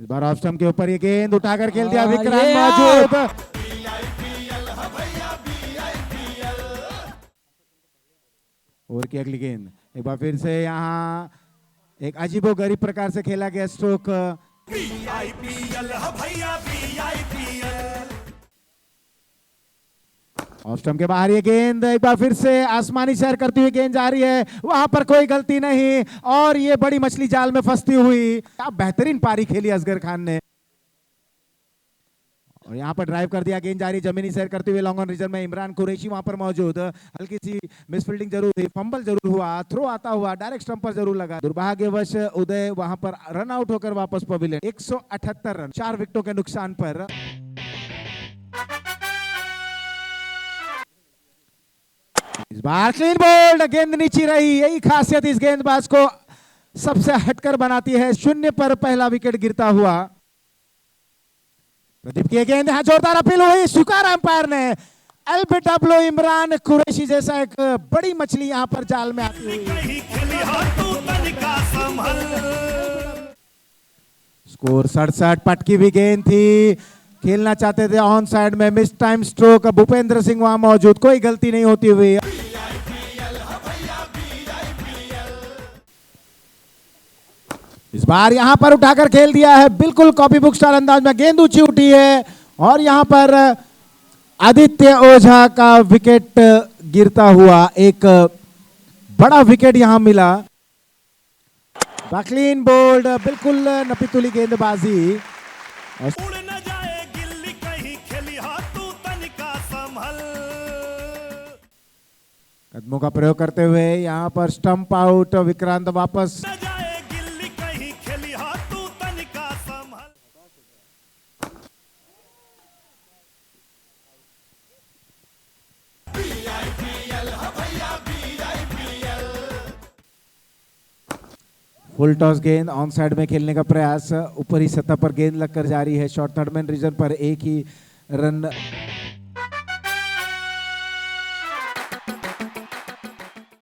इस बार off stump के ऊपर ये गेंद उठाकर खेल दिया विक्रांत मौजूद। ओवर की अगली गेंद एक बार फिर से यहाँ एक अजीबोगरीब प्रकार से खेला गया स्ट्रोक। ऑफ स्टंप के बाहर ये गेंद एक बार फिर से आसमानी सैर करती हुई गेंद जा रही है, वहां पर कोई गलती नहीं और ये बड़ी मछली जाल में फंसती हुई। क्या बेहतरीन पारी खेली असगर खान ने और यहाँ पर ड्राइव कर दिया, गेंद जारी जमीनी सैर करते हुए लॉन्ग ऑन रीजन में इमरान कुरैशी वहां पर मौजूद। हल्की सी मिसफील्डिंग जरूर थी, फंबल जरूर हुआ, थ्रो आता हुआ डायरेक्ट स्टंप पर जरूर लगा। दुर्भाग्यवश उदय वहां पर रन आउट होकर वापस पवेलियन। 178 रन 4 विकेटों के नुकसान पर। इस बार क्लीन बोल्ड, गेंद नीचे रही, यही खासियत इस गेंदबाज को सबसे हटकर बनाती है। 0 पर पहला विकेट गिरता हुआ। प्रदीप की गेंद यहां जोरदार अपील हुई, स्वीकारा अंपायर ने। एलबीडब्ल्यू इमरान कुरैशी जैसा एक बड़ी मछली यहां पर जाल में आती हुई। स्कोर 67। पटकी भी गेंद थी, खेलना चाहते थे ऑन साइड में, miss time stroke. Bhupendra Singh वहां मौजूद, कोई गलती नहीं होती हुई। इस बार यहां पर उठाकर खेल दिया है बिल्कुल कॉपी बुक स्टाइल अंदाज में, गेंद ऊंची उठी है और यहां पर आदित्य ओझा का विकेट गिरता हुआ। एक बड़ा विकेट यहां मिला। क्लीन बोल्ड, बिल्कुल नपीतुली गेंदबाजी। कदमों का प्रयोग करते हुए यहां पर स्टंप आउट, विक्रांत वापस। फुल टॉस गेंद ऑन साइड में खेलने का प्रयास, ऊपरी सतह पर गेंद लगकर जारी है। शॉर्ट थर्ड मैन रीजन पर एक ही रन